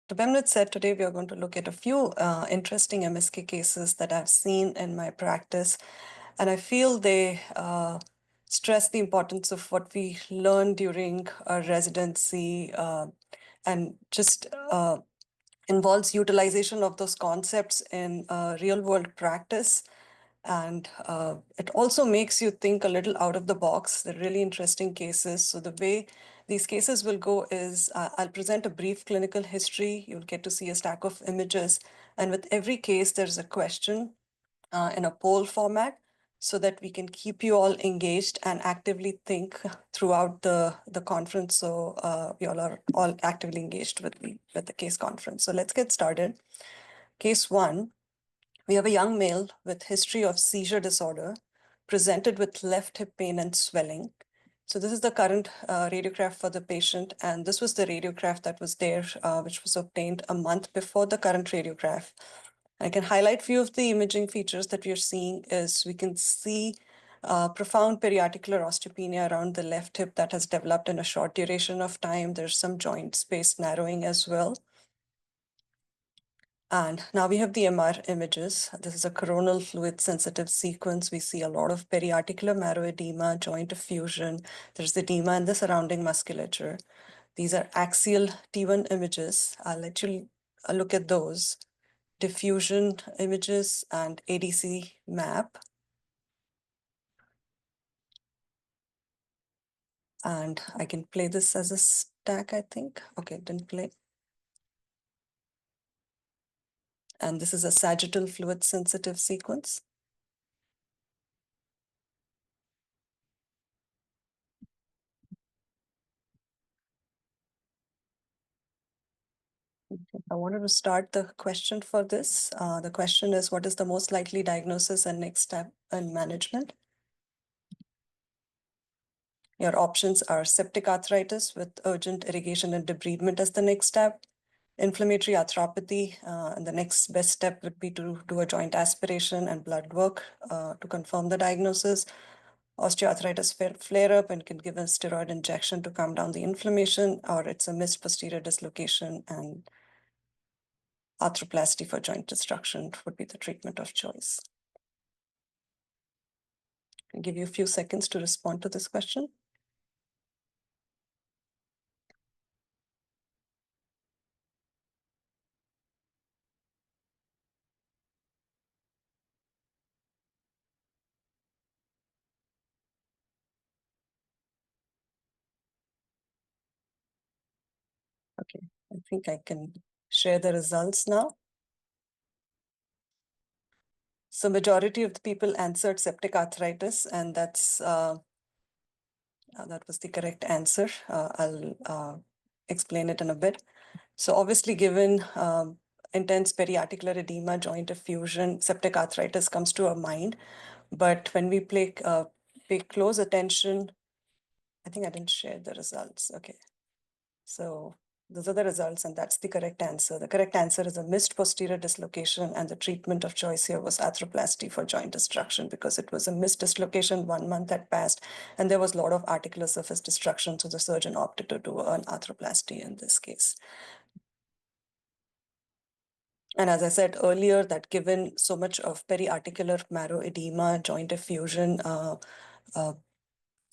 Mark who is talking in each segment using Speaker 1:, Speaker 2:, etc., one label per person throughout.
Speaker 1: Bemnit said, today we are going to look at a few interesting MSK cases that I've seen in my practice. And I feel they stress the importance of what we learned during our residency and just involves utilization of those concepts in real world practice. And it also makes you think a little out of the box. They're really interesting cases. So the way these cases will go is I'll present a brief clinical history. You'll get to see a stack of images. And with every case, there's a question in a poll format so that we can keep you all engaged and actively think throughout the conference. So you all are all actively engaged with the case conference. So let's get started. Case one. We have a young male with history of seizure disorder, presented with left hip pain and swelling. So this is the current radiograph for the patient, and this was the radiograph that was there, which was obtained a month before the current radiograph. I can highlight a few of the imaging features that we are seeing is we can see profound periarticular osteopenia around the left hip that has developed in a short duration of time. There's some joint space narrowing as well. And now we have the MR images. This is a coronal fluid sensitive sequence. We see a lot of periarticular marrow edema, joint effusion. There's edema in the surrounding musculature. These are axial T1 images. I'll let you look at those. Diffusion images and ADC map. And I can play this as a stack, I think. Okay, didn't play. And this is a sagittal fluid sensitive sequence. I wanted to start the question for this. The question is, what is the most likely diagnosis and next step in management? Your options are septic arthritis with urgent irrigation and debridement as the next step, inflammatory arthropathy, and the next best step would be to do a joint aspiration and blood work to confirm the diagnosis. Osteoarthritis flare-up and can give a steroid injection to calm down the inflammation, or it's a missed posterior dislocation and arthroplasty for joint destruction would be the treatment of choice. I'll give you a few seconds to respond to this question. Okay, I think I can share the results now. So majority of the people answered septic arthritis, and that was the correct answer. I'll explain it in a bit. So obviously, given intense periarticular edema, joint effusion, septic arthritis comes to our mind. But when we pay close attention, I think I didn't share the results. Okay. So those are the results, and that's the correct answer. The correct answer is a missed posterior dislocation, and the treatment of choice here was arthroplasty for joint destruction because it was a missed dislocation. 1 month had passed, and there was a lot of articular surface destruction, so the surgeon opted to do an arthroplasty in this case. And as I said earlier, that given so much of periarticular marrow edema, joint effusion,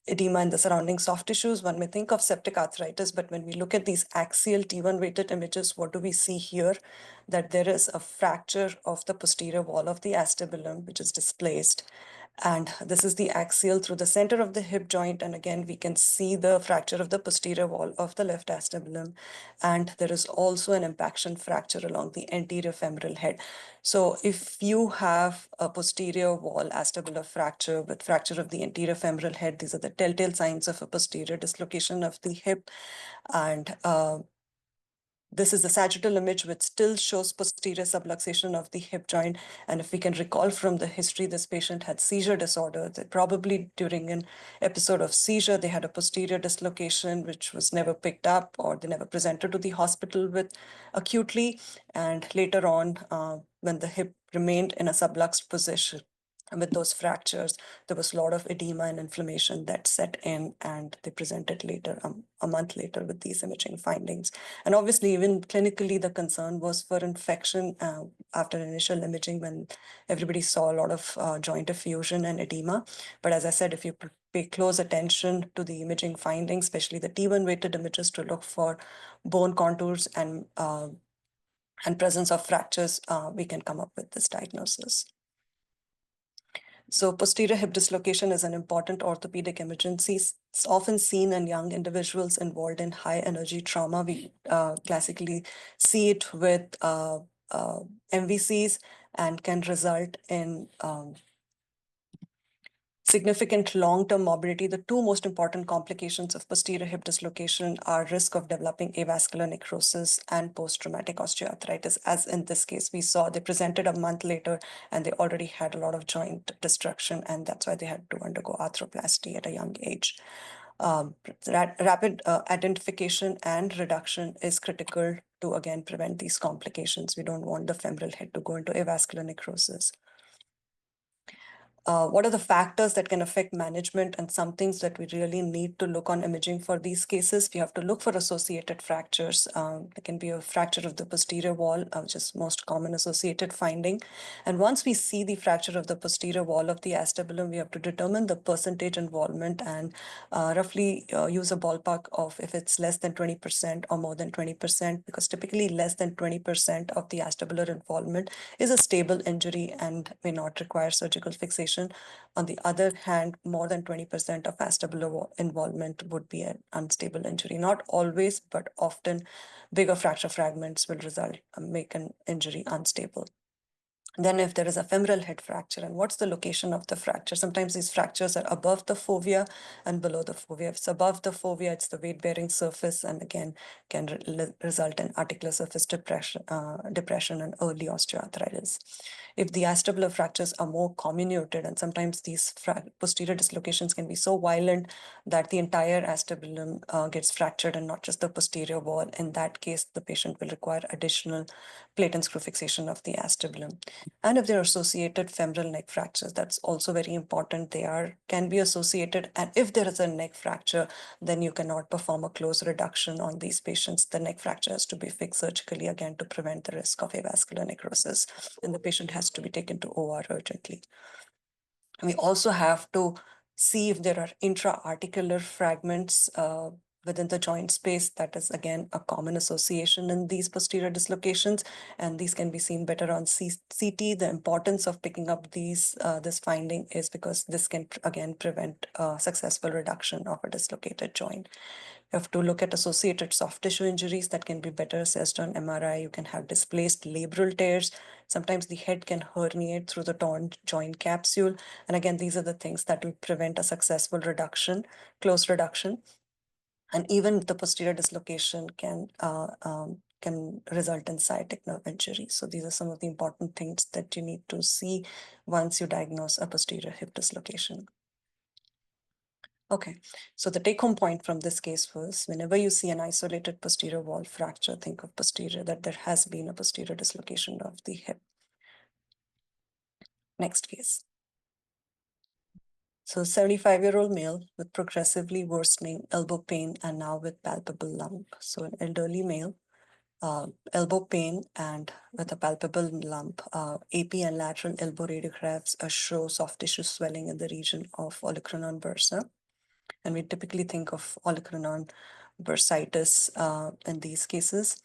Speaker 1: edema in the surrounding soft tissues, one may think of septic arthritis, but when we look at these axial T1 weighted images, what do we see here? That there is a fracture of the posterior wall of the acetabulum, which is displaced. And this is the axial through the center of the hip joint. And again, we can see the fracture of the posterior wall of the left acetabulum. And there is also an impaction fracture along the anterior femoral head. So if you have a posterior wall acetabular fracture with fracture of the anterior femoral head, these are the telltale signs of a posterior dislocation of the hip. And this is the sagittal image, which still shows posterior subluxation of the hip joint. And if we can recall from the history, this patient had seizure disorder. Probably during an episode of seizure, they had a posterior dislocation, which was never picked up, or they never presented to the hospital with acutely. And later on, when the hip remained in a subluxed position, And with those fractures, there was a lot of edema and inflammation that set in, and they presented later, a month later, with these imaging findings. And obviously, even clinically, the concern was for infection after initial imaging, when everybody saw a lot of joint effusion and edema. But as I said, if you pay close attention to the imaging findings, especially the T1 weighted images, to look for bone contours and presence of fractures, we can come up with this diagnosis. So posterior hip dislocation is an important orthopedic emergency. It's often seen in young individuals involved in high energy trauma. We classically see it with MVCs, and can result in significant long-term morbidity. The two most important complications of posterior hip dislocation are risk of developing avascular necrosis and post-traumatic osteoarthritis. As in this case, we saw they presented a month later and they already had a lot of joint destruction, and that's why they had to undergo arthroplasty at a young age. Rapid identification and reduction is critical to, again, prevent these complications. We don't want the femoral head to go into avascular necrosis. What are the factors that can affect management, and some things that we really need to look on imaging for these cases? We have to look for associated fractures. There can be a fracture of the posterior wall, which is most common associated finding. And once we see the fracture of the posterior wall of the acetabulum, we have to determine the percentage involvement and roughly use a ballpark of if it's less than 20% or more than 20%, because typically less than 20% of the acetabular involvement is a stable injury and may not require surgical fixation. On the other hand, more than 20% of acetabular involvement would be an unstable injury. Not always, but often bigger fracture fragments will make an injury unstable. Then if there is a femoral head fracture, and what's the location of the fracture? Sometimes these fractures are above the fovea and below the fovea. If it's above the fovea, it's the weight-bearing surface, and again, can result in articular surface depression and early osteoarthritis. If the acetabular fractures are more comminuted, and sometimes these posterior dislocations can be so violent that the entire acetabulum gets fractured and not just the posterior wall, in that case, the patient will require additional plate and screw fixation of the acetabulum. And if they're associated femoral neck fractures, that's also very important. Can be associated, and if there is a neck fracture, then you cannot perform a close reduction on these patients. The neck fracture has to be fixed surgically, again, to prevent the risk of avascular necrosis, and the patient has to be taken to OR urgently. We also have to see if there are intra-articular fragments within the joint space. That is, again, a common association in these posterior dislocations, and these can be seen better on CT. The importance of picking up this finding is because this can, again, prevent successful reduction of a dislocated joint. You have to look at associated soft tissue injuries that can be better assessed on MRI. You can have displaced labral tears. Sometimes the head can herniate through the torn joint capsule. And again, these are the things that will prevent a successful reduction, close reduction. And even the posterior dislocation can result in sciatic nerve injury. So these are some of the important things that you need to see once you diagnose a posterior hip dislocation. Okay, so the take-home point from this case was, whenever you see an isolated posterior wall fracture, think of that there has been a posterior dislocation of the hip. Next case. So 75-year-old male with progressively worsening elbow pain and now with palpable lump. So an elderly male, elbow pain and with a palpable lump. AP and lateral elbow radiographs show soft tissue swelling in the region of olecranon bursa. And we typically think of olecranon bursitis in these cases.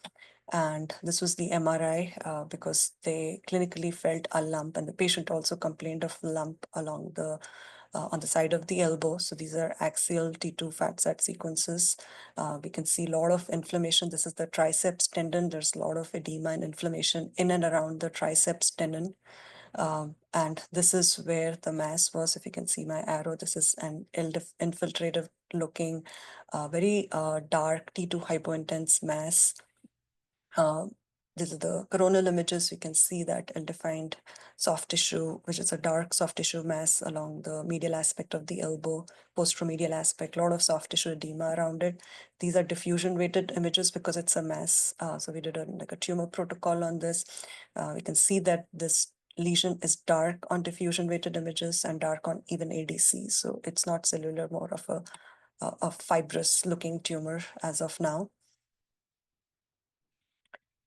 Speaker 1: And this was the MRI because they clinically felt a lump, and the patient also complained of lump along the on the side of the elbow. So these are axial T2 fat sat sequences. We can see a lot of inflammation. This is the triceps tendon. There's a lot of edema and inflammation in and around the triceps tendon. And this is where the mass was. If you can see my arrow, this is an infiltrative looking, very dark T2 hypointense mass. These are the coronal images. You can see that ill-defined soft tissue, which is a dark soft tissue mass along the medial aspect of the elbow, posteromedial aspect, a lot of soft tissue edema around it. These are diffusion weighted images because it's a mass. So we did a tumor protocol on this. We can see that this lesion is dark on diffusion weighted images and dark on even ADC. So it's not cellular, more of a fibrous looking tumor as of now.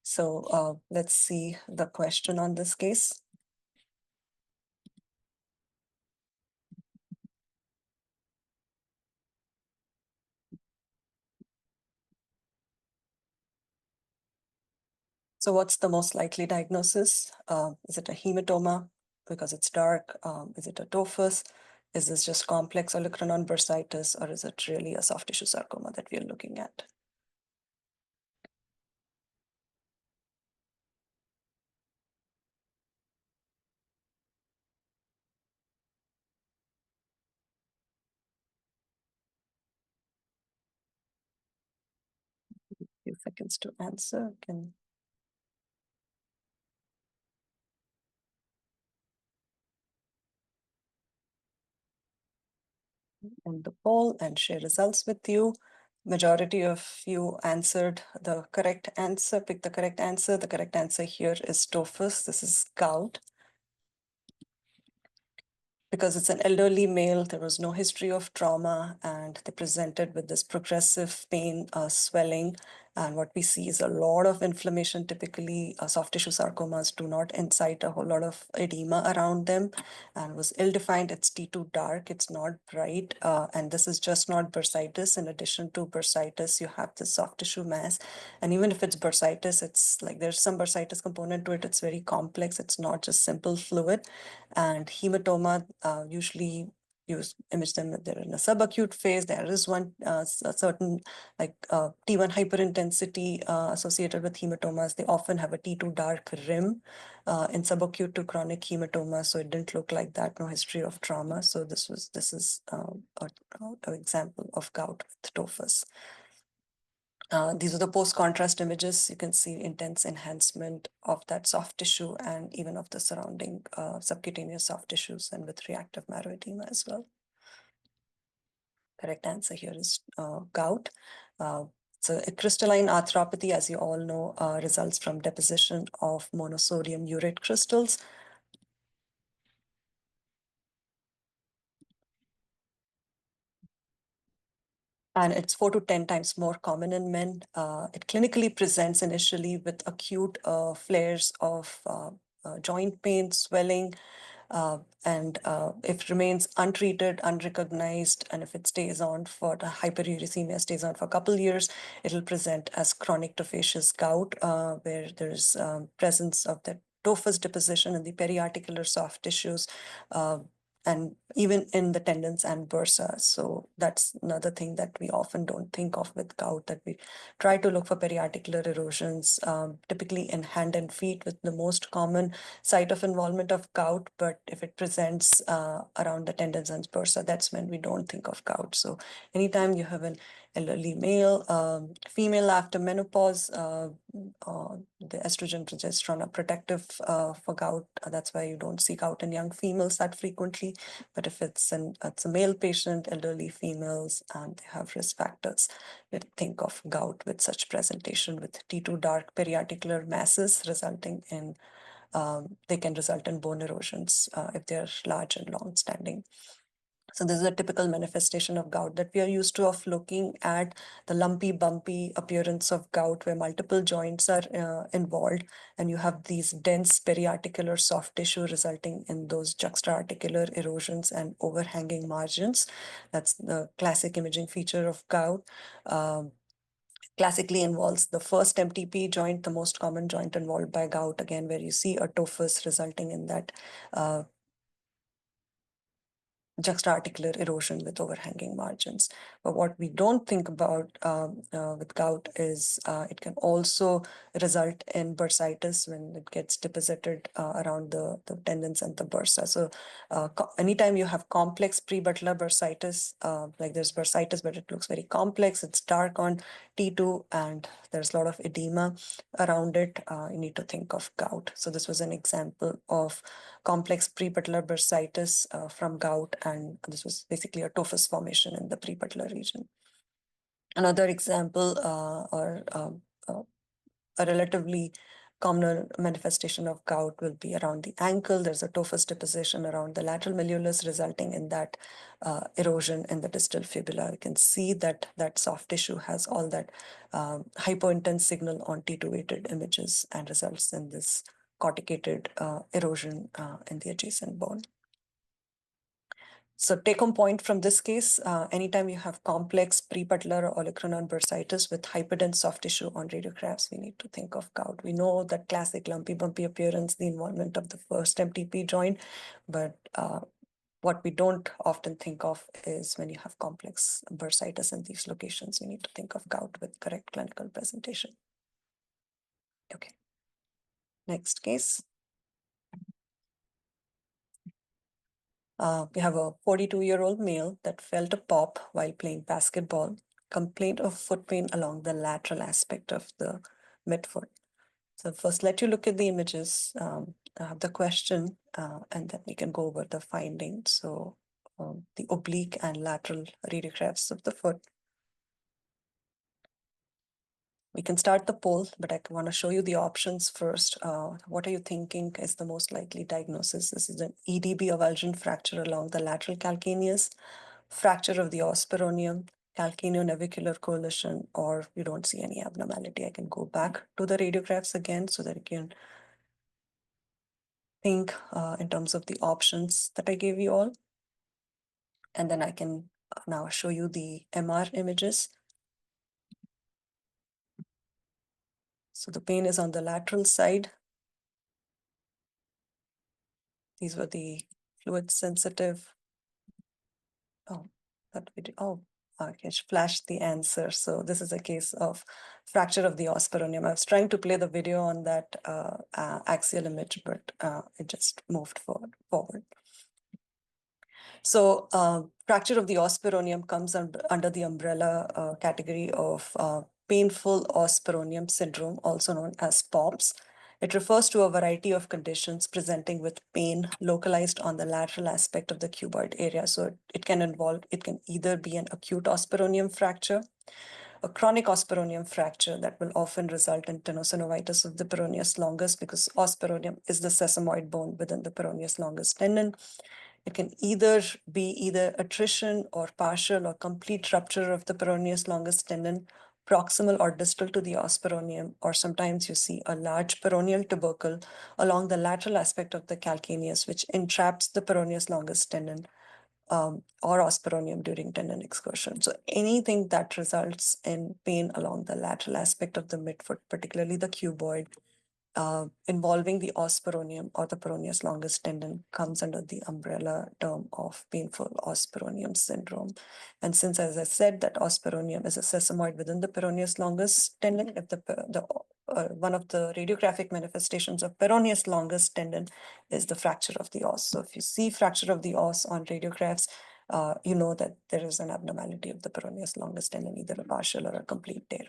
Speaker 1: So let's see the question on this case. So what's the most likely diagnosis? Is it a hematoma because it's dark? Is it a tophus? Is this just complex oligocrenon bursitis, or is it really a soft tissue sarcoma that we are looking at? A few seconds to answer. Can end the poll and share results with you. Majority of you answered the correct answer, picked the correct answer. The correct answer here is tophus. This is gout. Because it's an elderly male, there was no history of trauma, and they presented with this progressive pain, swelling. And what we see is a lot of inflammation. Typically, soft tissue sarcomas do not incite a whole lot of edema around them, and was ill-defined. It's T2 dark, it's not bright, and this is just not bursitis. In addition to bursitis, you have this soft tissue mass. And even if it's bursitis, it's like there's some bursitis component to it. It's very complex. It's not just simple fluid. And hematoma, usually you image them if they're in a subacute phase. There is one a certain like T1 hyperintensity associated with hematomas. They often have a T2 dark rim in subacute to chronic hematoma. So it didn't look like that. No history of trauma. So this is an example of gout with tophus. These are the post-contrast images. You can see intense enhancement of that soft tissue and even of the surrounding subcutaneous soft tissues, and with reactive marrow as well. Correct answer here is gout. So a crystalline arthropathy, as you all know, results from deposition of monosodium urate crystals. And it's 4 to 10 times more common in men. It clinically presents initially with acute flares of joint pain, swelling, and if it remains untreated, unrecognized, and if it stays on for the hyperuricemia stays on for a couple years, it'll present as chronic tophaceous gout, where there's presence of the tophus deposition in the periarticular soft tissues, and even in the tendons and bursa. So that's another thing that we often don't think of with gout, that we try to look for periarticular erosions, typically in hand and feet, with the most common site of involvement of gout. But if it presents around the tendons and bursa, that's when we don't think of gout. So anytime you have an elderly male, female after menopause, the estrogen progesterone are protective for gout. That's why you don't see gout in young females that frequently. But if it's a male patient, elderly females, and they have risk factors, we think of gout with such presentation with T2 dark periarticular masses resulting in they can result in bone erosions if they're large and long-standing. So this is a typical manifestation of gout that we are used to, of looking at the lumpy, bumpy appearance of gout where multiple joints are involved, and you have these dense periarticular soft tissue resulting in those juxtaarticular erosions and overhanging margins. That's the classic imaging feature of gout. Classically involves the first MTP joint, the most common joint involved by gout, again, where you see a tophus resulting in that juxtaarticular erosion with overhanging margins. But what we don't think about with gout is it can also result in bursitis when it gets deposited around the tendons and the bursa. So anytime you have complex pre-butler bursitis, like there's bursitis, but it looks very complex, it's dark on T2, and there's a lot of edema around it, you need to think of gout. So this was an example of complex pre-butler bursitis from gout, and this was basically a tophus formation in the pre-butler region. Another example, or a relatively common manifestation of gout will be around the ankle. There's a tophus deposition around the lateral malleolus, resulting in that erosion in the distal fibula. You can see that that soft tissue has all that hypointense signal on T2 weighted images and results in this corticated erosion in the adjacent bone. So take-home point from this case, anytime you have complex prepatellar or olecranon bursitis with hyperdense soft tissue on radiographs, we need to think of gout. We know that classic lumpy bumpy appearance, the involvement of the first MTP joint, but what we don't often think of is when you have complex bursitis in these locations, you need to think of gout with correct clinical presentation. Okay, next case. We have a 42-year-old male that felt a pop while playing basketball, complained of foot pain along the lateral aspect of the midfoot. So first, let you look at the images, the question, and then we can go over the findings. So the oblique and lateral radiographs of the foot. We can start the poll, but I want to show you the options first. What are you thinking is the most likely diagnosis? This is an EDB avulsion fracture along the lateral calcaneus, fracture of the os peroneum, calcaneo-navicular coalition, or you don't see any abnormality. I can go back to the radiographs again so that you can think in terms of the options that I gave you all. And then I can now show you the MR images. So the pain is on the lateral side. These were the fluid sensitive. Oh, that video. Oh, okay, flashed the answer. So this is a case of fracture of the os peroneum. I was trying to play the video on that axial image, but it just moved forward. So fracture of the os peroneum comes under the umbrella category of painful os peroneum syndrome, also known as POPS. It refers to a variety of conditions presenting with pain localized on the lateral aspect of the cuboid area. So it can either be an acute os peroneum fracture, a chronic os peroneum fracture that will often result in tenosynovitis of the peroneus longus, because os peroneum is the sesamoid bone within the peroneus longus tendon. It can either be attrition or partial or complete rupture of the peroneus longus tendon, proximal or distal to the os peroneum, or sometimes you see a large peroneal tubercle along the lateral aspect of the calcaneus, which entraps the peroneus longus tendon or os peroneum during tendon excursion. So anything that results in pain along the lateral aspect of the midfoot, particularly the cuboid, involving the os peroneum or the peroneus longus tendon, comes under the umbrella term of painful os peroneum syndrome. And since, as I said, that os peroneum is a sesamoid within the peroneus longus tendon, if one of the radiographic manifestations of peroneus longus tendon is the fracture of the os. So if you see fracture of the os on radiographs, you know that there is an abnormality of the peroneus longus tendon, either a partial or a complete tear.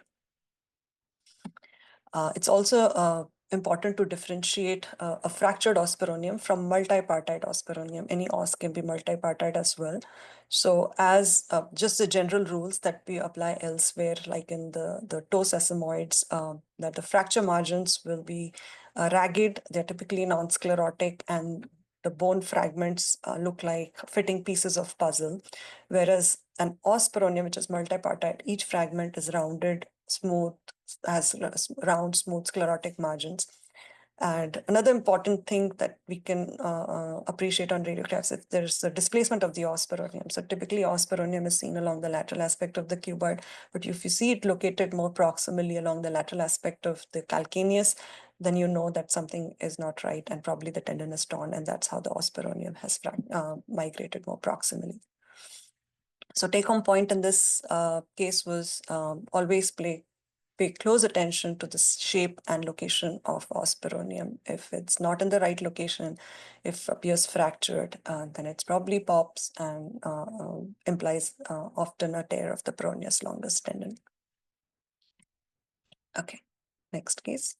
Speaker 1: It's also important to differentiate a fractured os peroneum from multipartite os peroneum. Any os can be multipartite as well. So as just the general rules that we apply elsewhere, like in the toe sesamoids, that the fracture margins will be ragged, they're typically non-sclerotic, and the bone fragments look like fitting pieces of puzzle, whereas an os peroneum, which is multipartite, each fragment is rounded, smooth, has round, smooth, sclerotic margins. And another important thing that we can appreciate on radiographs is there's a displacement of the os peroneum. So typically os peroneum is seen along the lateral aspect of the cuboid, but if you see it located more proximally along the lateral aspect of the calcaneus, then you know that something is not right and probably the tendon is torn, and that's how the os peroneum has migrated more proximally. So take-home point in this case was always pay close attention to the shape and location of os peroneum. If it's not in the right location, if appears fractured, then it's probably POPs and implies often a tear of the peroneus longus tendon. Okay, next case.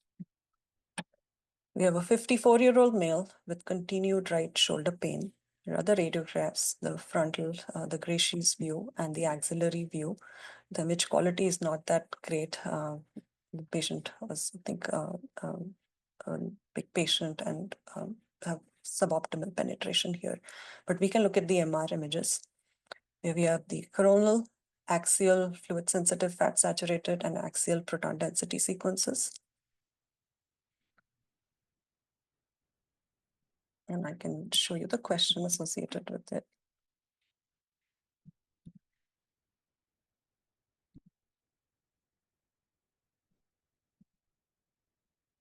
Speaker 1: We have a 54-year-old male with continued right shoulder pain. Here are the radiographs, the frontal, the Gracie view, and the axillary view. The image quality is not that great. The patient was, I think, big patient and have suboptimal penetration here. But we can look at the MR images. Here we have the coronal, axial, fluid sensitive, fat saturated, and axial proton density sequences. And I can show you the question associated with it.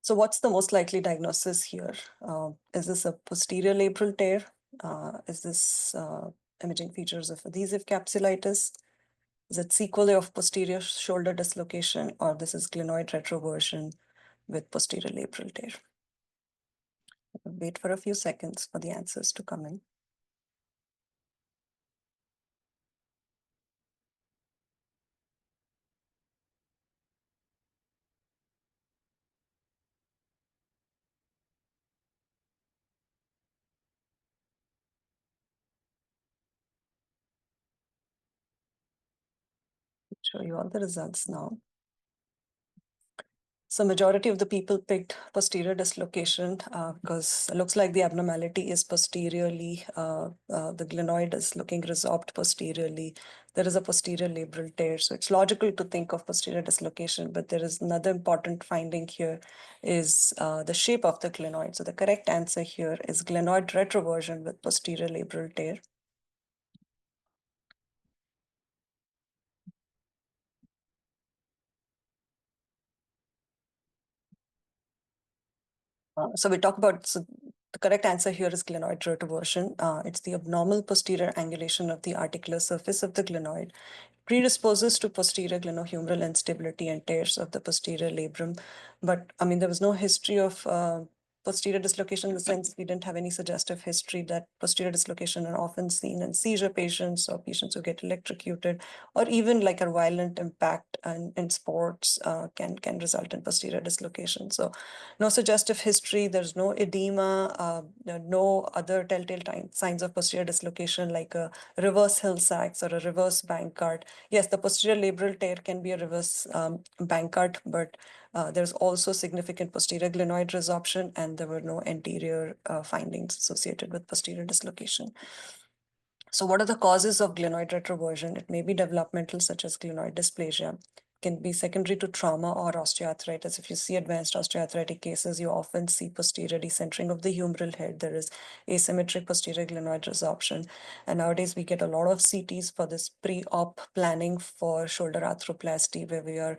Speaker 1: So what's the most likely diagnosis here? Is this a posterior labral tear? Is this imaging features of adhesive capsulitis? Is it sequelae of posterior shoulder dislocation, or this is glenoid retroversion with posterior labral tear? Wait for a few seconds for the answers to come in. I'll show you all the results now. So majority of the people picked posterior dislocation because it looks like the abnormality is posteriorly. The glenoid is looking resorbed posteriorly. There is a posterior labral tear. So it's logical to think of posterior dislocation, but there is another important finding here is the shape of the glenoid. So the correct answer here is glenoid retroversion with posterior labral tear. So we talk about, so the correct answer here is glenoid retroversion. It's the abnormal posterior angulation of the articular surface of the glenoid, predisposes to posterior glenohumeral instability and tears of the posterior labrum. But I mean, there was no history of posterior dislocation in the sense we didn't have any suggestive history that posterior dislocation are often seen in seizure patients or patients who get electrocuted, or even like a violent impact in sports can result in posterior dislocation. So no suggestive history, there's no edema, no other telltale signs of posterior dislocation like a reverse Hill Sachs or a reverse Bankart. Yes, the posterior labral tear can be a reverse Bankart, but there's also significant posterior glenoid resorption, and there were no anterior findings associated with posterior dislocation. So what are the causes of glenoid retroversion? It may be developmental, such as glenoid dysplasia, can be secondary to trauma or osteoarthritis. If you see advanced osteoarthritic cases, you often see posterior decentering of the humeral head. There is asymmetric posterior glenoid resorption. And nowadays we get a lot of CTs for this pre-op planning for shoulder arthroplasty, where we are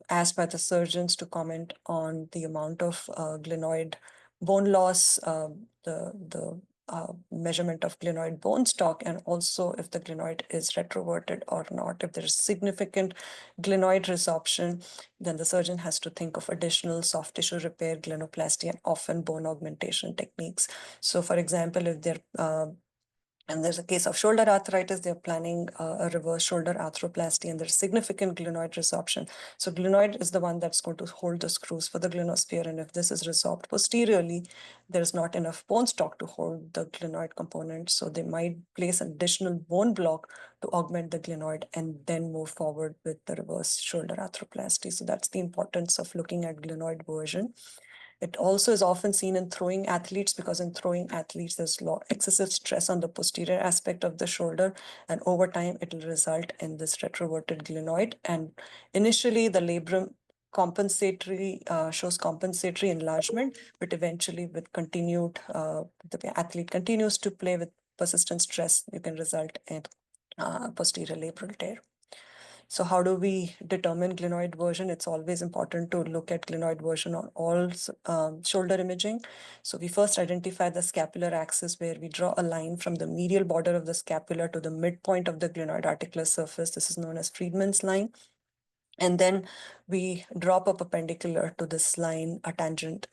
Speaker 1: asked by the surgeons to comment on the amount of glenoid bone loss, the measurement of glenoid bone stock, and also if the glenoid is retroverted or not. If there is significant glenoid resorption, then the surgeon has to think of additional soft tissue repair, glenoplasty, and often bone augmentation techniques. So for example, if they're and there's a case of shoulder arthritis, they're planning a reverse shoulder arthroplasty, and there's significant glenoid resorption. So glenoid is the one that's going to hold the screws for the glenosphere. And if this is resorbed posteriorly, there's not enough bone stock to hold the glenoid component. So they might place an additional bone block to augment the glenoid and then move forward with the reverse shoulder arthroplasty. So that's the importance of looking at glenoid version. It also is often seen in throwing athletes, because in throwing athletes, there's excessive stress on the posterior aspect of the shoulder. And over time, it will result in this retroverted glenoid. And initially, the labrum compensatory shows compensatory enlargement, but eventually with continued, the athlete continues to play with persistent stress, you can result in posterior labral tear. So how do we determine glenoid version? It's always important to look at glenoid version on all shoulder imaging. So we first identify the scapular axis, where we draw a line from the medial border of the scapula to the midpoint of the glenoid articular surface. This is known as Friedman's line. And then we drop a perpendicular to this line, a tangent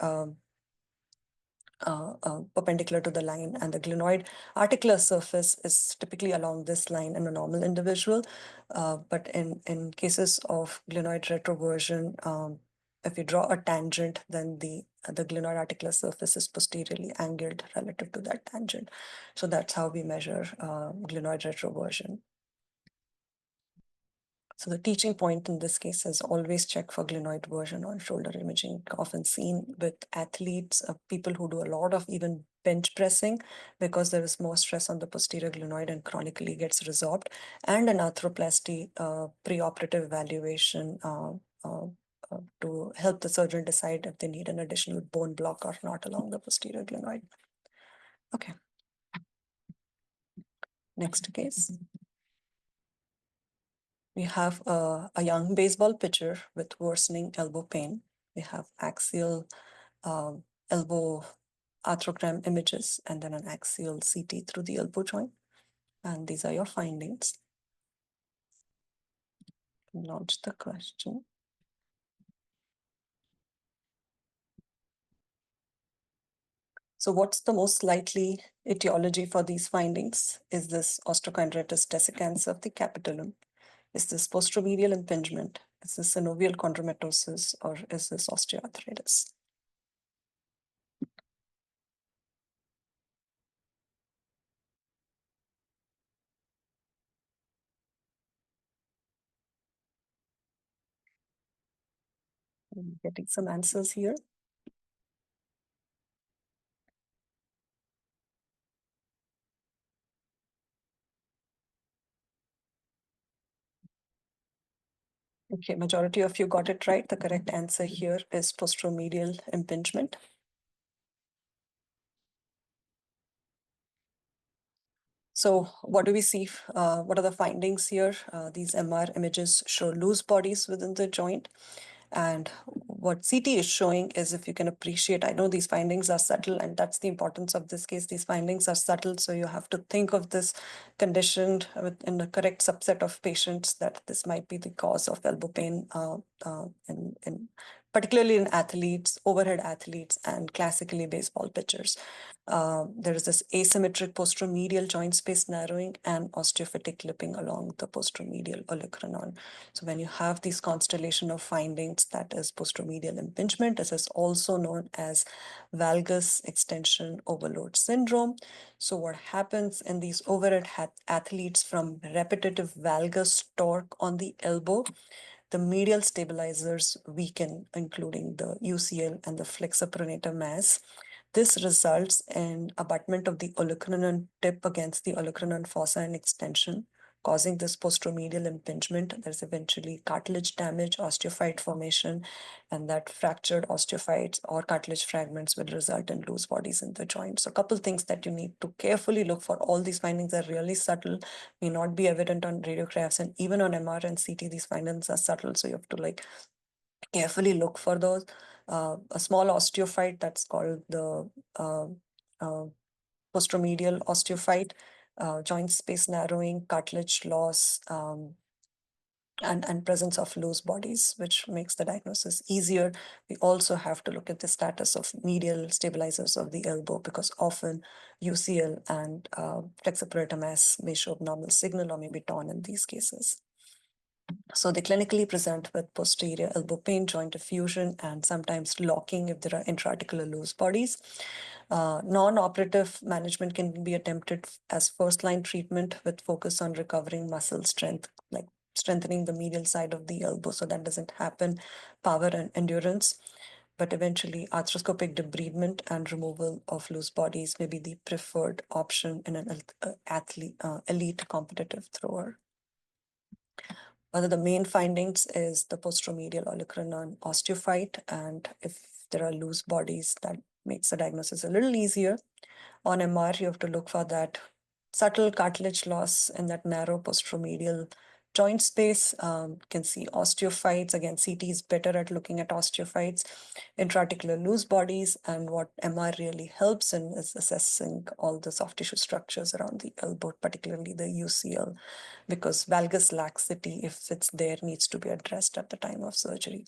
Speaker 1: perpendicular to the line, and the glenoid articular surface is typically along this line in a normal individual. But in cases of glenoid retroversion, if you draw a tangent, then the glenoid articular surface is posteriorly angled relative to that tangent. So that's how we measure glenoid retroversion. So the teaching point in this case is always check for glenoid version on shoulder imaging, often seen with athletes, people who do a lot of even bench pressing, because there is more stress on the posterior glenoid and chronically gets resorbed, and an arthroplasty preoperative evaluation to help the surgeon decide if they need an additional bone block or not along the posterior glenoid. Okay. Next case. We have a young baseball pitcher with worsening elbow pain. We have axial elbow arthrogram images and then an axial CT through the elbow joint. And these are your findings. Launch the question. So what's the most likely etiology for these findings? Is this osteochondritis dissecans of the capitulum? Is this posteromedial impingement? Is this synovial chondromatosis, or is this osteoarthritis? I'm getting some answers here. Okay, majority of you got it right. The correct answer here is posteromedial impingement. So what do we see? What are the findings here? These MR images show loose bodies within the joint. And what CT is showing is, if you can appreciate, I know these findings are subtle, and that's the importance of this case. These findings are subtle, so you have to think of this condition in the correct subset of patients, that this might be the cause of elbow pain, particularly in athletes, overhead athletes, and classically baseball pitchers. There is this asymmetric posteromedial joint space narrowing and osteophytic clipping along the posteromedial olecranon. So when you have these constellation of findings, that is posteromedial impingement. This is also known as valgus extension overload syndrome. So what happens in these overhead athletes from repetitive valgus torque on the elbow, the medial stabilizers weaken, including the UCL and the flexor pronator mass. This results in abutment of the olecranon tip against the olecranon fossa and extension, causing this posteromedial impingement. There's eventually cartilage damage, osteophyte formation, and that fractured osteophytes or cartilage fragments will result in loose bodies in the joint. So a couple things that you need to carefully look for. All these findings are really subtle, may not be evident on radiographs, and even on MR and CT, these findings are subtle. So you have to carefully look for those. A small osteophyte that's called the posteromedial osteophyte, joint space narrowing, cartilage loss, and presence of loose bodies, which makes the diagnosis easier. We also have to look at the status of medial stabilizers of the elbow, because often UCL and flexor pronator mass may show abnormal signal or may be torn in these cases. So they clinically present with posterior elbow pain, joint effusion, and sometimes locking if there are intra-articular loose bodies. Non-operative management can be attempted as first-line treatment with focus on recovering muscle strength, like strengthening the medial side of the elbow so that doesn't happen, power and endurance. But eventually, arthroscopic debridement and removal of loose bodies may be the preferred option in an elite competitive thrower. One of the main findings is the posteromedial olecranon osteophyte, and if there are loose bodies, that makes the diagnosis a little easier. On MR, you have to look for that subtle cartilage loss in that narrow posteromedial joint space. Can see osteophytes. Again, CT is better at looking at osteophytes, intra-articular loose bodies, and what MR really helps in is assessing all the soft tissue structures around the elbow, particularly the UCL, because valgus laxity, if it's there, needs to be addressed at the time of surgery.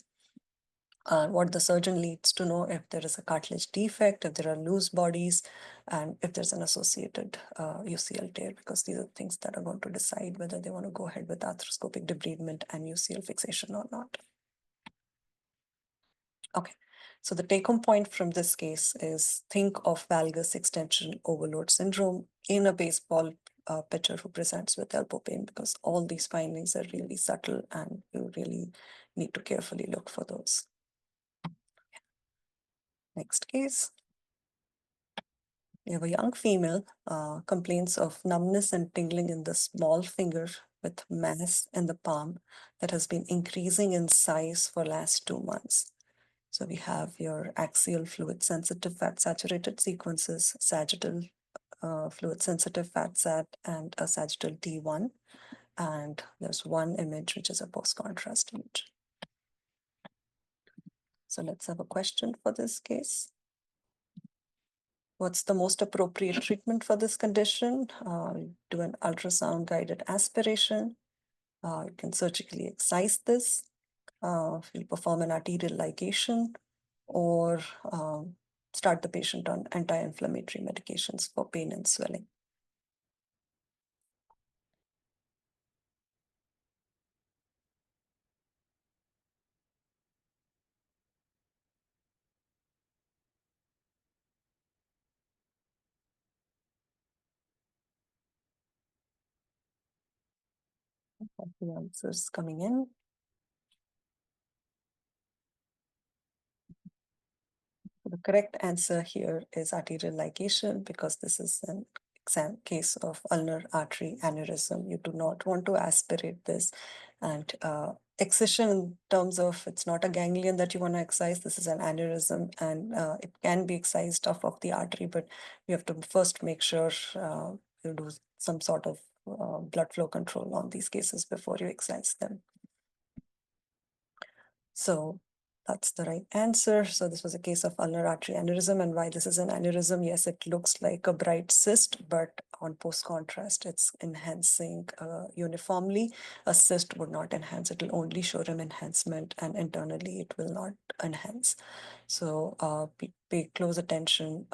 Speaker 1: What the surgeon needs to know if there is a cartilage defect, if there are loose bodies, and if there's an associated UCL tear, because these are things that are going to decide whether they want to go ahead with arthroscopic debridement and UCL fixation or not. Okay, so the take-home point from this case is think of valgus extension overload syndrome in a baseball pitcher who presents with elbow pain, because all these findings are really subtle and you really need to carefully look for those. Next case. We have a young female complains of numbness and tingling in the small finger with mass in the palm that has been increasing in size for last 2 months. So we have your axial fluid sensitive fat saturated sequences, sagittal fluid sensitive fat sat, and a sagittal T1. And there's one image which is a post contrast image. So let's have a question for this case. What's the most appropriate treatment for this condition? Do an ultrasound guided aspiration. You can surgically excise this. You'll perform an arterial ligation, or start the patient on anti-inflammatory medications for pain and swelling. The answers coming in. The correct answer here is arterial ligation, because this is an case of ulnar artery aneurysm. You do not want to aspirate this. And excision, in terms of, it's not a ganglion that you want to excise, this is an aneurysm, and it can be excised off of the artery, but you have to first make sure you do some sort of blood flow control on these cases before you excise them. So that's the right answer. So this was a case of ulnar artery aneurysm. And why this is an aneurysm? Yes, it looks like a bright cyst, but on post contrast, it's enhancing uniformly. A cyst would not enhance, it will only show an enhancement, and internally it will not enhance. So pay close attention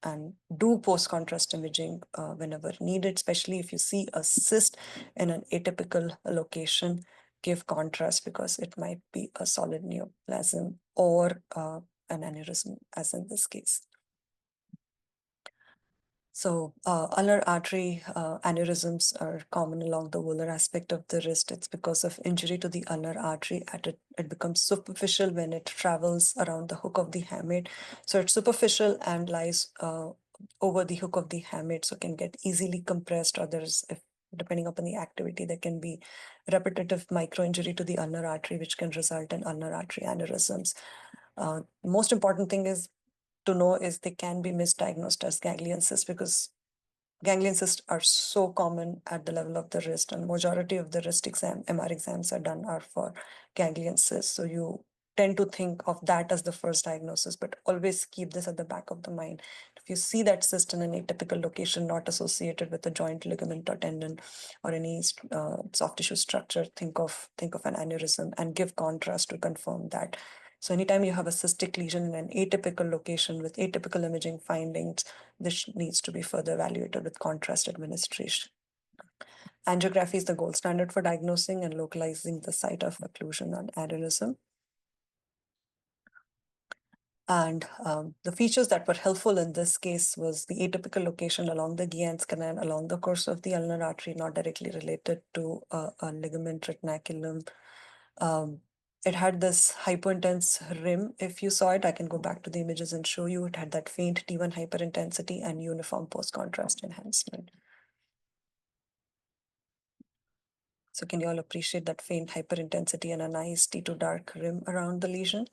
Speaker 1: and do post contrast imaging whenever needed, especially if you see a cyst in an atypical location. Give contrast, because it might be a solid neoplasm or an aneurysm, as in this case. So ulnar artery aneurysms are common along the volar aspect of the wrist. It's because of injury to the ulnar artery. It becomes superficial when it travels around the hook of the hamate. So it's superficial and lies over the hook of the hamate, so can get easily compressed, or there's, if depending upon the activity, there can be repetitive microinjury to the ulnar artery, which can result in ulnar artery aneurysms. Most important thing is to know is they can be misdiagnosed as ganglion cysts, because ganglion cysts are so common at the level of the wrist, and majority of the wrist exam, MR exams are done are for ganglion cysts. So you tend to think of that as the first diagnosis, but always keep this at the back of the mind. If you see that cyst in an atypical location, not associated with a joint, ligament, or tendon, or any soft tissue structure, think of an aneurysm and give contrast to confirm that. So anytime you have a cystic lesion in an atypical location with atypical imaging findings, this needs to be further evaluated with contrast administration. Angiography is the gold standard for diagnosing and localizing the site of occlusion and aneurysm. And the features that were helpful in this case was the atypical location along the Guillen's canal, along the course of the ulnar artery, not directly related to a ligament retinaculum. It had this hypointense rim. If you saw it, I can go back to the images and show you. It had that faint T1 hyperintensity and uniform post-contrast enhancement. So can you all appreciate that faint hyperintensity and a nice T2 dark rim around the lesion?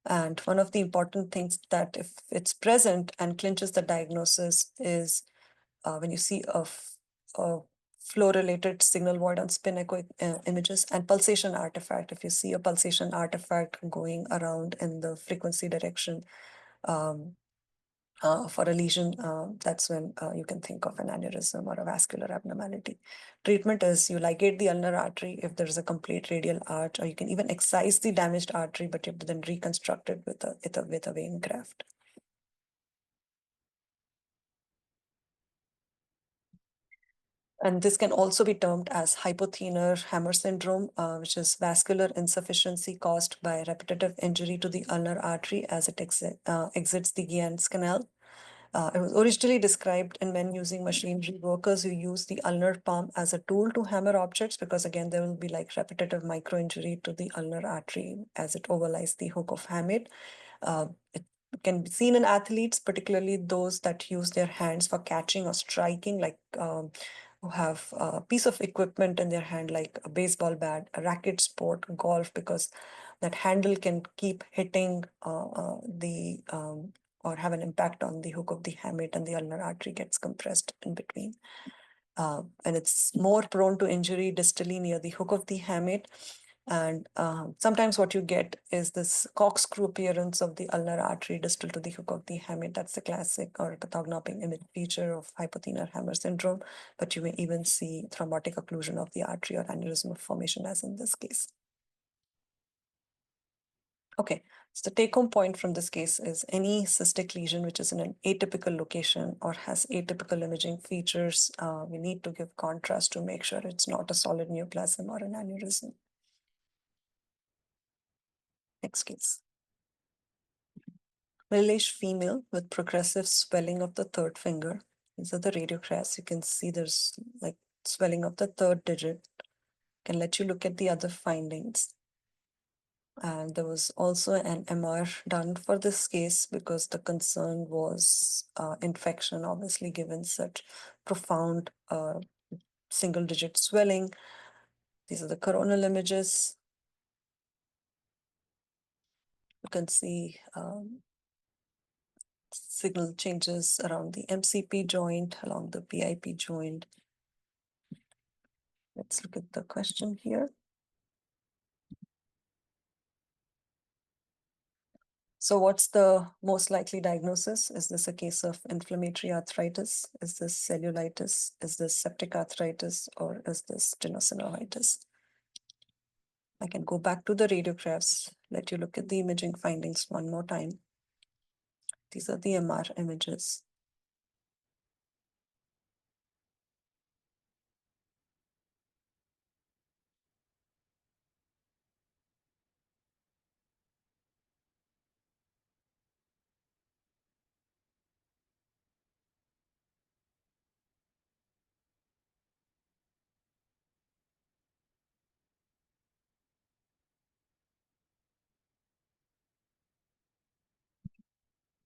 Speaker 1: And one of the important things that if it's present and clinches the diagnosis is when you see a flow-related signal void on spin echo images and pulsation artifact. If you see a pulsation artifact going around in the frequency direction for a lesion, that's when you can think of an aneurysm or a vascular abnormality. Treatment is you ligate the ulnar artery if there is a complete radial arch, or you can even excise the damaged artery, but you have to then reconstruct it with a vein graft. And this can also be termed as hypothenar-Hammer syndrome, which is vascular insufficiency caused by repetitive injury to the ulnar artery as it exits the Guillen's canal. It was originally described in men using machinery workers who use the ulnar palm as a tool to hammer objects, because again, there will be like repetitive micro injury to the ulnar artery as it overlies the hook of hamate. It can be seen in athletes, particularly those that use their hands for catching or striking, like who have a piece of equipment in their hand, like a baseball bat, a racket sport, golf, because that handle can keep hitting the or have an impact on the hook of the hamate, and the ulnar artery gets compressed in between. And it's more prone to injury distally near the hook of the hamate. And sometimes what you get is this corkscrew appearance of the ulnar artery distal to the hook of the hamate. That's the classic or cathognopping image feature of hypothenar hammer syndrome. But you may even see thrombotic occlusion of the artery or aneurysm formation, as in this case. Okay, so the take-home point from this case is any cystic lesion which is in an atypical location or has atypical imaging features, we need to give contrast to make sure it's not a solid neoplasm or an aneurysm. Next case. Middle-aged female with progressive swelling of the third finger. These are the radiographs. You can see there's like swelling of the third digit. Can let you look at the other findings. And there was also an MR done for this case because the concern was infection, obviously, given such profound single-digit swelling. These are the coronal images. You can see signal changes around the MCP joint, along the PIP joint. Let's look at the question here. So what's the most likely diagnosis? Is this a case of inflammatory arthritis? Is this cellulitis? Is this septic arthritis? Or is this tenosynovitis? I can go back to the radiographs, let you look at the imaging findings one more time. These are the MR images.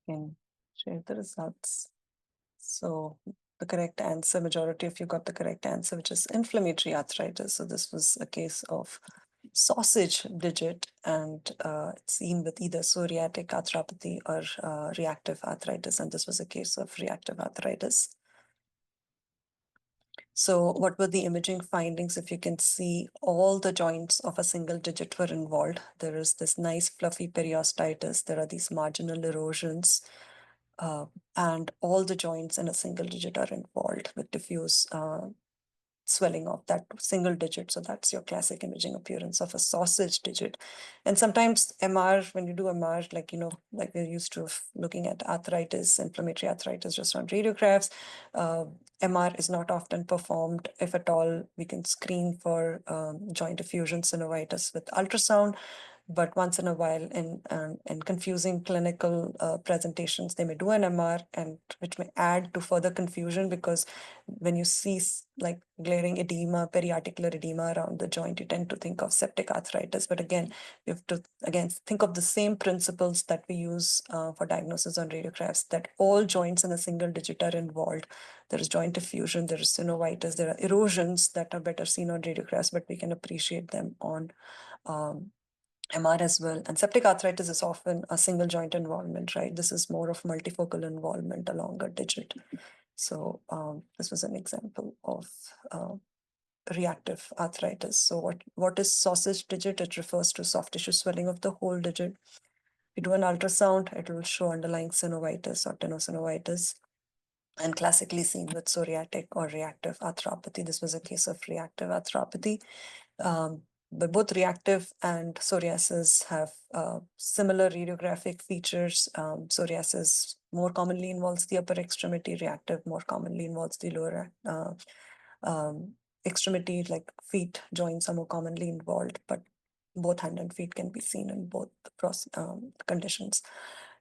Speaker 1: Can share the results. So the correct answer, majority of you got the correct answer, which is inflammatory arthritis. So this was a case of sausage digit, and it's seen with either psoriatic arthropathy or reactive arthritis. And this was a case of reactive arthritis. So what were the imaging findings? If you can see, all the joints of a single digit were involved. There is this nice fluffy periostitis. There are these marginal erosions. And all the joints in a single digit are involved with diffuse swelling of that single digit. So that's your classic imaging appearance of a sausage digit. And sometimes MR, when you do MR, like, like we're used to looking at arthritis, inflammatory arthritis just on radiographs, MR is not often performed. If at all, we can screen for joint effusion synovitis with ultrasound. But once in a while, in confusing clinical presentations, they may do an MR, and which may add to further confusion, because when you see like glaring edema, periarticular edema around the joint, you tend to think of septic arthritis. But again, you have to think of the same principles that we use for diagnosis on radiographs, that all joints in a single digit are involved. There is joint effusion, there is synovitis, there are erosions that are better seen on radiographs, but we can appreciate them on MR as well. And septic arthritis is often a single joint involvement, right? This is more of multifocal involvement along a digit. So this was an example of reactive arthritis. So what is sausage digit? It refers to soft tissue swelling of the whole digit. If you do an ultrasound, it will show underlying synovitis or tenosynovitis, and classically seen with psoriatic or reactive arthropathy. This was a case of reactive arthropathy. But both reactive and psoriasis have similar radiographic features. Psoriasis more commonly involves the upper extremity, reactive more commonly involves the lower extremity, like feet joints are more commonly involved, but both hand and feet can be seen in both conditions.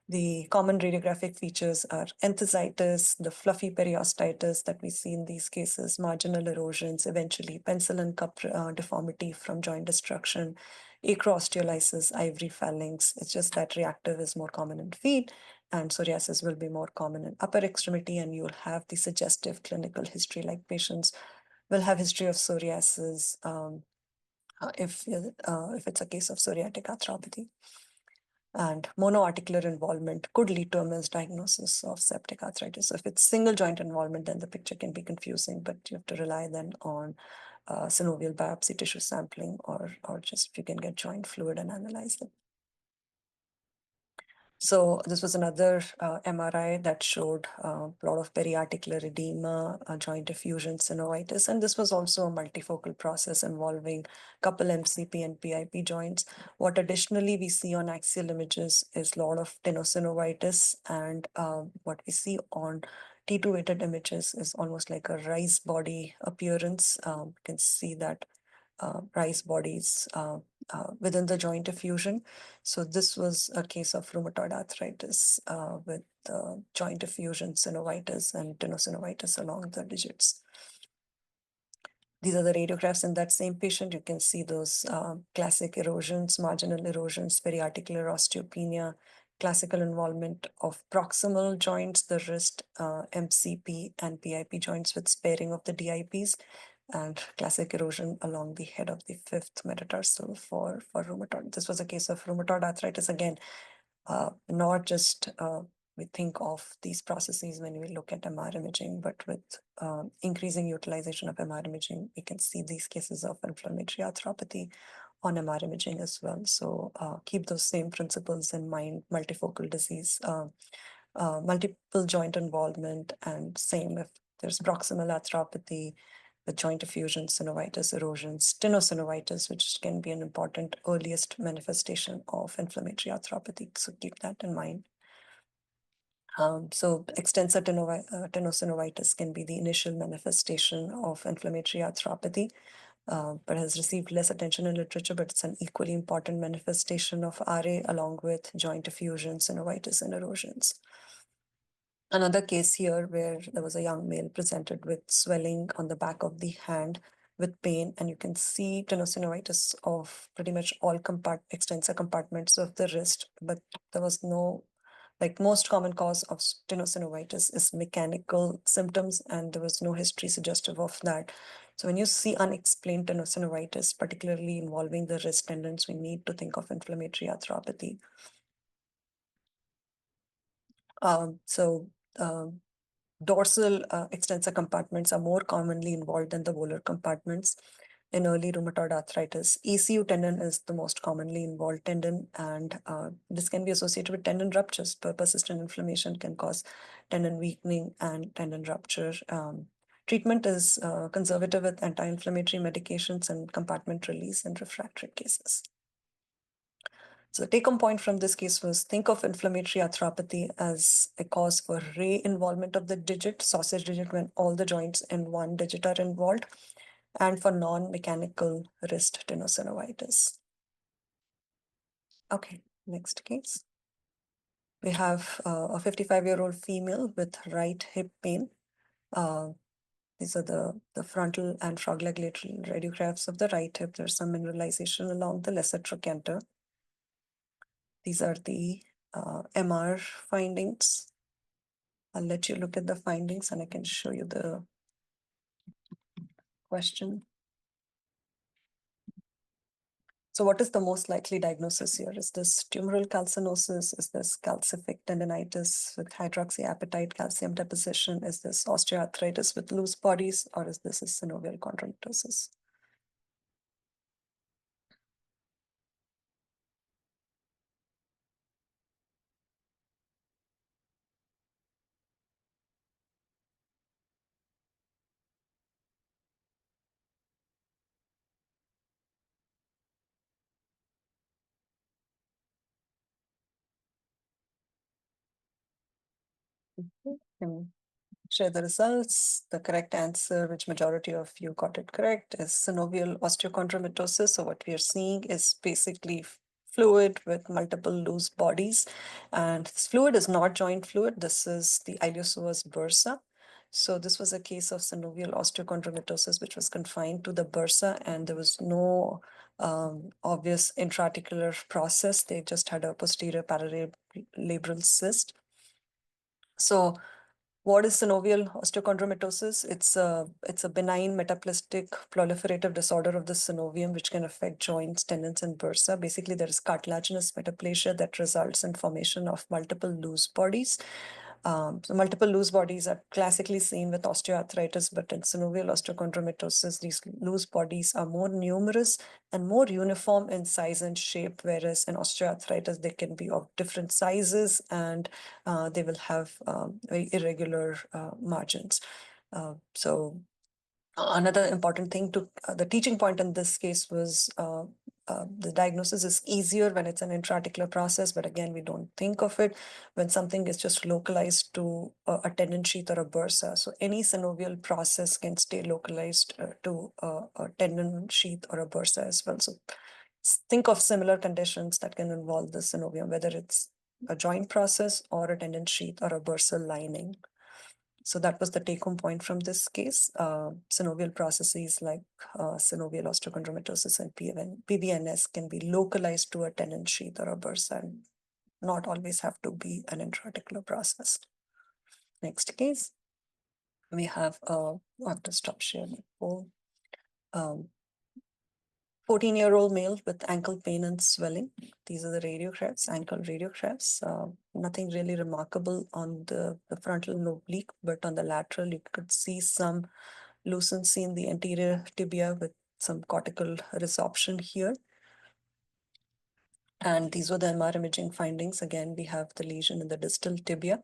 Speaker 1: The common radiographic features are enthesitis, the fluffy periostitis that we see in these cases, marginal erosions, eventually pencil and cup deformity from joint destruction, acroosteolysis, ivory phalanx. It's just that reactive is more common in feet, and psoriasis will be more common in upper extremity, and you'll have the suggestive clinical history, like patients will have history of psoriasis if it's a case of psoriatic arthropathy. And monoarticular involvement could lead to a misdiagnosis of septic arthritis. So if it's single joint involvement, then the picture can be confusing, but you have to rely then on synovial biopsy tissue sampling, or just if you can get joint fluid and analyze them. So this was another MRI that showed a lot of periarticular edema, joint effusion, synovitis, and this was also a multifocal process involving couple MCP and PIP joints. What additionally we see on axial images is a lot of tenosynovitis, and what we see on T2 weighted images is almost like a rice body appearance. You can see that rice bodies within the joint effusion. So this was a case of rheumatoid arthritis with joint effusion, synovitis, and tenosynovitis along the digits. These are the radiographs in that same patient. You can see those classic erosions, marginal erosions, periarticular osteopenia, classical involvement of proximal joints, the wrist, MCP, and PIP joints with sparing of the DIPs, and classic erosion along the head of the fifth metatarsal for rheumatoid. This was a case of rheumatoid arthritis. Again, not just we think of these processes when we look at MR imaging, but with increasing utilization of MR imaging, we can see these cases of inflammatory arthropathy on MR imaging as well. So keep those same principles in mind: multifocal disease, multiple joint involvement, and same if there's proximal arthropathy with joint effusion, synovitis, erosions, tenosynovitis, which can be an important earliest manifestation of inflammatory arthropathy. So keep that in mind. So extensor tenosynovitis can be the initial manifestation of inflammatory arthropathy, but has received less attention in literature, but it's an equally important manifestation of RA along with joint effusion, synovitis, and erosions. Another case here where there was a young male presented with swelling on the back of the hand with pain, and you can see tenosynovitis of pretty much all extensor compartments of the wrist, but there was no, like most common cause of tenosynovitis is mechanical symptoms, and there was no history suggestive of that. So when you see unexplained tenosynovitis, particularly involving the wrist tendons, we need to think of inflammatory arthropathy. Dorsal extensor compartments are more commonly involved than the volar compartments in early rheumatoid arthritis. ECU tendon is the most commonly involved tendon, and this can be associated with tendon ruptures. Persistent inflammation can cause tendon weakening and tendon rupture. Treatment is conservative with anti-inflammatory medications and compartment release in refractory cases. So the take-home point from this case was think of inflammatory arthropathy as a cause for re-involvement of the digit, sausage digit, when all the joints in one digit are involved, and for non-mechanical wrist tenosynovitis. Okay, next case. We have a 55-year-old female with right hip pain. These are the frontal and frog leg lateral radiographs of the right hip. There's some mineralization along the lesser trochanter. These are the MR findings. I'll let you look at the findings and I can show you the question. So what is the most likely diagnosis here? Is this tumoral calcinosis? Is this calcific tendinitis with hydroxyapatite calcium deposition? Is this osteoarthritis with loose bodies? Or is this a synovial chondromatosis? Okay. Share the results. The correct answer, which majority of you got it correct, is synovial osteochondromatosis. So what we are seeing is basically fluid with multiple loose bodies. And this fluid is not joint fluid. This is the iliopsoas bursa. So this was a case of synovial osteochondromatosis, which was confined to the bursa, and there was no obvious intra-articular process. They just had a posterior paralabral cyst. So what is synovial osteochondromatosis? It's a benign metaplastic proliferative disorder of the synovium, which can affect joints, tendons, and bursa. Basically, there is cartilaginous metaplasia that results in formation of multiple loose bodies. So multiple loose bodies are classically seen with osteoarthritis, but in synovial osteochondromatosis, these loose bodies are more numerous and more uniform in size and shape, whereas in osteoarthritis, they can be of different sizes and they will have very irregular margins. So another important thing to the teaching point in this case was the diagnosis is easier when it's an intra-articular process, but again, we don't think of it when something is just localized to a tendon sheath or a bursa. So any synovial process can stay localized to a tendon sheath or a bursa as well. So think of similar conditions that can involve the synovium, whether it's a joint process or a tendon sheath or a bursal lining. So that was the take-home point from this case. Synovial processes like synovial osteochondromatosis and PBNS can be localized to a tendon sheath or a bursa and not always have to be an intra-articular process. Next case, we have, I have to stop sharing. 14-year-old male with ankle pain and swelling. These are the radiographs, ankle radiographs. Nothing really remarkable on the frontal and oblique, but on the lateral, you could see some lucency in the anterior tibia with some cortical resorption here. And these were the MR imaging findings. Again, we have the lesion in the distal tibia.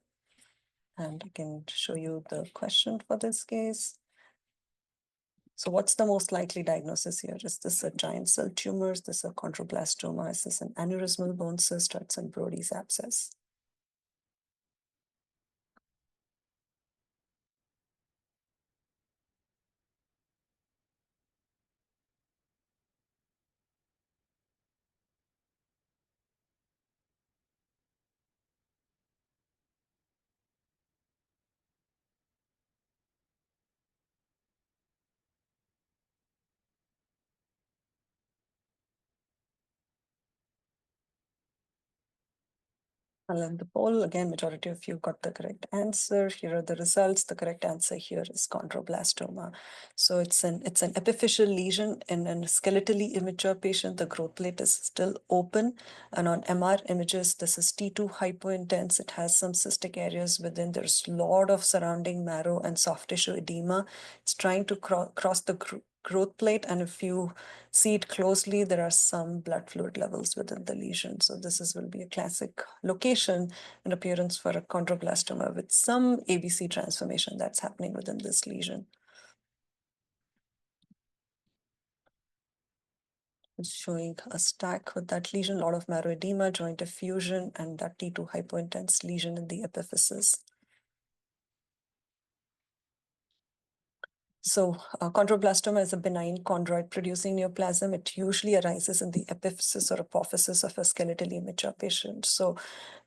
Speaker 1: And I can show you the question for this case. So what's the most likely diagnosis here? Is this a giant cell tumor? Is this a chondroblastoma? Is this an aneurysmal bone cyst, or it's a Brody's abscess? I'll end the poll. Again, majority of you got the correct answer. Here are the results. The correct answer here is chondroblastoma. So it's an epiphyseal lesion in a skeletally immature patient. The growth plate is still open. And on MR images, this is T2 hypointense. It has some cystic areas within. There's a lot of surrounding marrow and soft tissue edema. It's trying to cross the growth plate, and if you see it closely, there are some blood fluid levels within the lesion. So this will be a classic location and appearance for a chondroblastoma with some ABC transformation that's happening within this lesion. It's showing a stack with that lesion, a lot of marrow edema, joint effusion, and that T2 hypointense lesion in the epiphysis. So chondroblastoma is a benign chondroid-producing neoplasm. It usually arises in the epiphysis or apophysis of a skeletally immature patient. So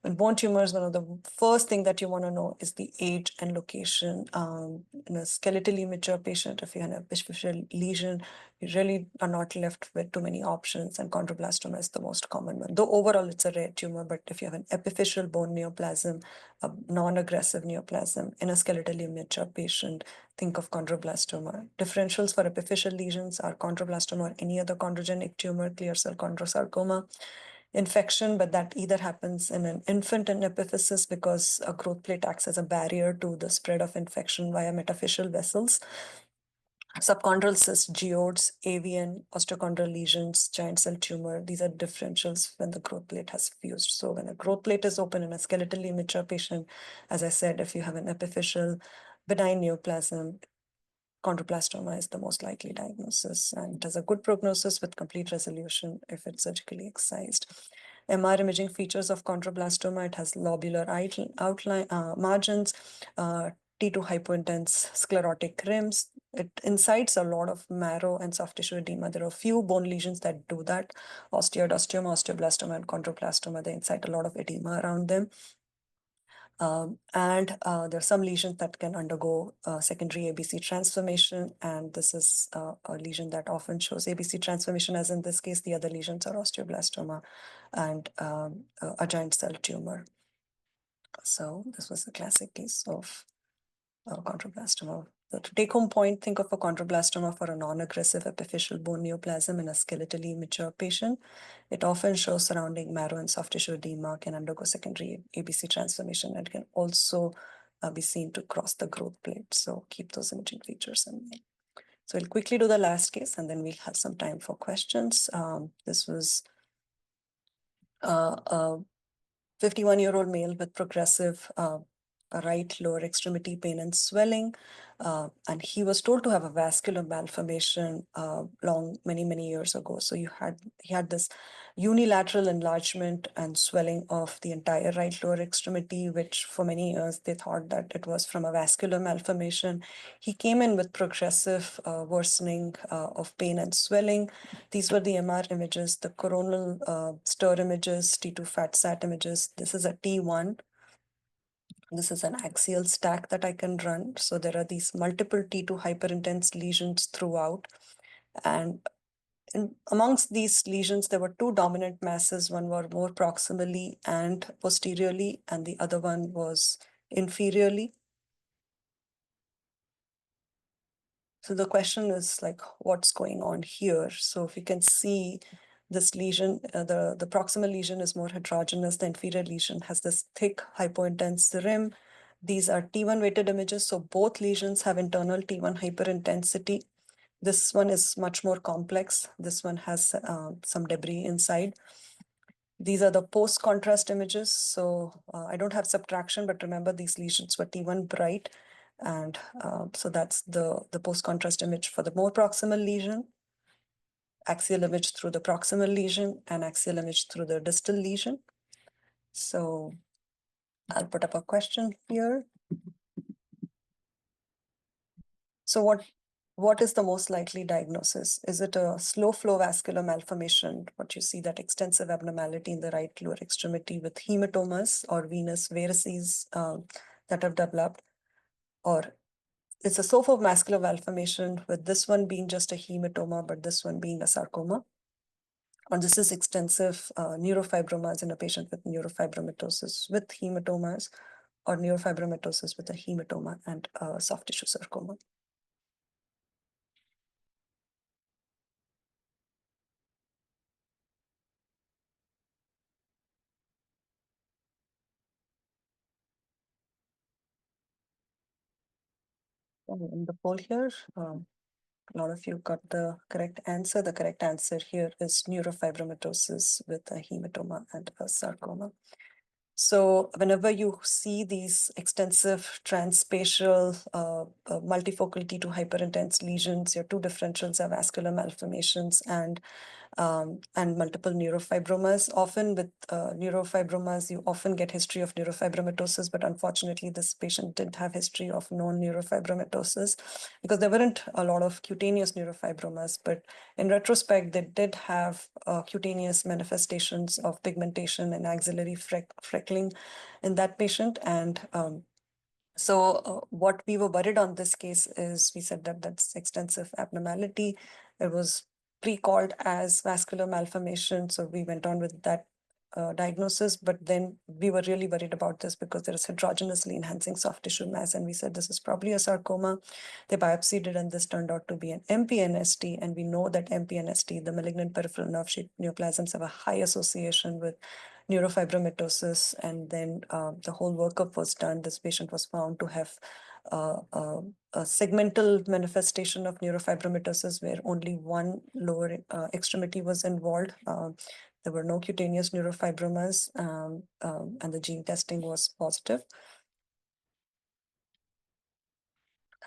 Speaker 1: in bone tumors, one of the first thing that you want to know is the age and location. In a skeletally mature patient, if you have an epiphyseal lesion, you really are not left with too many options, and chondroblastoma is the most common one. Though overall it's a rare tumor, but if you have an epiphyseal bone neoplasm, a non-aggressive neoplasm in a skeletally mature patient, think of chondroblastoma. Differentials for epiphyseal lesions are chondroblastoma or any other chondrogenic tumor, clear cell chondrosarcoma. Infection, but that either happens in an infant in epiphysis because a growth plate acts as a barrier to the spread of infection via metaphyseal vessels. Subchondral cysts, geodes, avian, osteochondral lesions, giant cell tumor, these are differentials when the growth plate has fused. So when a growth plate is open in a skeletally immature patient, as I said, if you have an epiphyseal benign neoplasm, chondroblastoma is the most likely diagnosis, and it has a good prognosis with complete resolution if it's surgically excised. MR imaging features of chondroblastoma: it has lobular outline margins, T2 hypointense sclerotic rims. It incites a lot of marrow and soft tissue edema. There are a few bone lesions that do that. Osteoid, osteoma, osteoblastoma, and chondroblastoma, they incite a lot of edema around them. And there are some lesions that can undergo secondary ABC transformation, and this is a lesion that often shows ABC transformation, as in this case, the other lesions are osteoblastoma and a giant cell tumor. So this was a classic case of chondroblastoma. The take-home point, think of a chondroblastoma for a non-aggressive epiphyseal bone neoplasm in a skeletally mature patient. It often shows surrounding marrow and soft tissue edema, can undergo secondary ABC transformation, and can also be seen to cross the growth plate. So keep those imaging features in mind. So we'll quickly do the last case, and then we'll have some time for questions. This was a 51-year-old male with progressive right lower extremity pain and swelling. And he was told to have a vascular malformation many years ago. So he had this unilateral enlargement and swelling of the entire right lower extremity, which for many years they thought that it was from a vascular malformation. He came in with progressive worsening of pain and swelling. These were the MR images, the coronal stir images, T2 fat sat images. This is a T1. This is an axial stack that I can run. So there are these multiple T2 hyperintense lesions throughout. And amongst these lesions, there were two dominant masses. One were more proximally and posteriorly, and the other one was inferiorly. So the question is like, what's going on here? So if you can see this lesion, the proximal lesion is more heterogeneous. The inferior lesion has this thick hypointense rim. These are T1 weighted images. So both lesions have internal T1 hyperintensity. This one is much more complex. This one has some debris inside. These are the post-contrast images. So I don't have subtraction, but remember these lesions were T1 bright. And so that's the post-contrast image for the more proximal lesion, axial image through the proximal lesion, and axial image through the distal lesion. So I'll put up a question here. So what is the most likely diagnosis? Is it a slow flow vascular malformation? What you see, that extensive abnormality in the right lower extremity with hematomas or venous varices that have developed? Or it's a slow flow vascular malformation with this one being just a hematoma, but this one being a sarcoma? Or this is extensive neurofibromas in a patient with neurofibromatosis with hematomas, or neurofibromatosis with a hematoma and a soft tissue sarcoma? In the poll here, a lot of you got the correct answer. The correct answer here is neurofibromatosis with a hematoma and a sarcoma. So whenever you see these extensive transspatial multifocal T2 hyperintense lesions, your two differentials are vascular malformations and multiple neurofibromas. Often with neurofibromas, you often get history of neurofibromatosis, but unfortunately, this patient didn't have history of known neurofibromatosis because there weren't a lot of cutaneous neurofibromas. But in retrospect, they did have cutaneous manifestations of pigmentation and axillary freckling in that patient. And so what we were worried on this case is we said that that's extensive abnormality. It was pre-called as vascular malformation. So we went on with that diagnosis, but then we were really worried about this because there is heterogeneously enhancing soft tissue mass. And we said this is probably a sarcoma. They biopsied it, and this turned out to be an MPNST. And we know that MPNST, the malignant peripheral nerve sheath neoplasms, have a high association with neurofibromatosis. And then the whole workup was done. This patient was found to have a segmental manifestation of neurofibromatosis where only one lower extremity was involved. There were no cutaneous neurofibromas, and the gene testing was positive.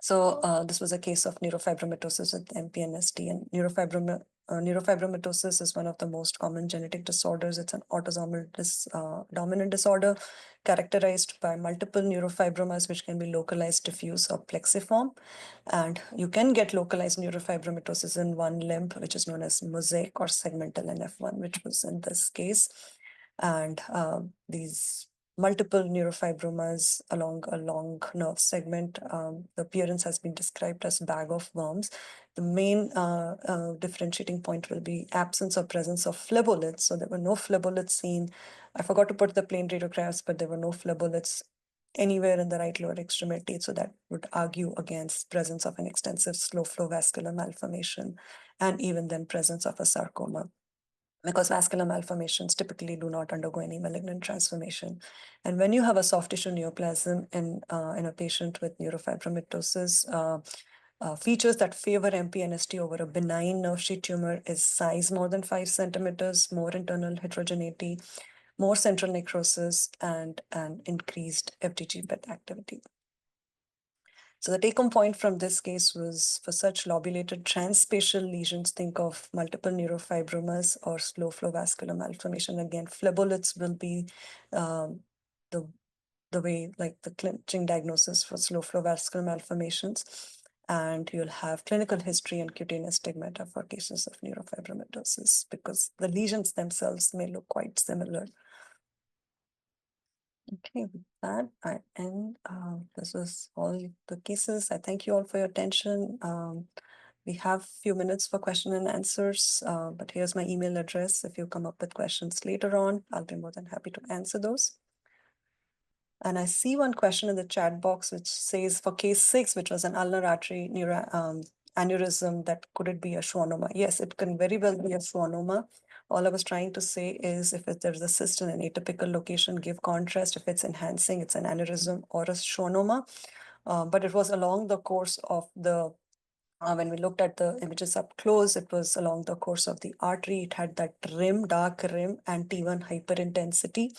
Speaker 1: So this was a case of neurofibromatosis with MPNST, and neurofibromatosis is one of the most common genetic disorders. It's an autosomal dominant disorder characterized by multiple neurofibromas, which can be localized, diffuse, or plexiform. And you can get localized neurofibromatosis in one limb, which is known as mosaic or segmental NF1, which was in this case. And these multiple neurofibromas along a long nerve segment. The appearance has been described as bag of worms. The main differentiating point will be absence or presence of phlebolyts. So there were no phlebolyts seen. I forgot to put the plain radiographs, but there were no phlebolyts anywhere in the right lower extremity. So that would argue against presence of an extensive slow flow vascular malformation, and even then presence of a sarcoma, because vascular malformations typically do not undergo any malignant transformation. And when you have a soft tissue neoplasm in a patient with neurofibromatosis, features that favor MPNST over a benign nerve sheath tumor is size more than 5 centimeters, more internal heterogeneity, more central necrosis, and an increased FDG PET activity. So the take-home point from this case was, for such lobulated transspatial lesions, think of multiple neurofibromas or slow flow vascular malformation. Again, phlebolyts will be the way, like the clinching diagnosis for slow flow vascular malformations. And you'll have clinical history and cutaneous stigmata for cases of neurofibromatosis, because the lesions themselves may look quite similar. Okay, with that, I end. This was all the cases. I thank you all for your attention. We have a few minutes for question and answers, but here's my email address. If you come up with questions later on, I'll be more than happy to answer those. And I see one question in the chat box which says, for case 6, which was an ulnar artery aneurysm, that could it be a schwannoma? Yes, it can very well be a schwannoma. All I was trying to say is, if there's a cyst in an atypical location, give contrast. If it's enhancing, it's an aneurysm or a schwannoma. But it was along the course of the when we looked at the images up close, it was along the course of the artery. It had that rim, dark rim, and T1 hyperintensity.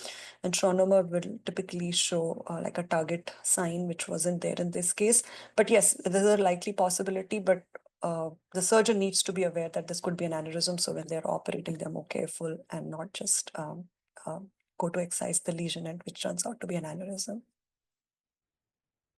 Speaker 1: And schwannoma will typically show like a target sign, which wasn't there in this case. But yes, there's a likely possibility, but the surgeon needs to be aware that this could be an aneurysm. So when they're operating, they're more careful and not just go to excise the lesion, and which turns out to be an aneurysm.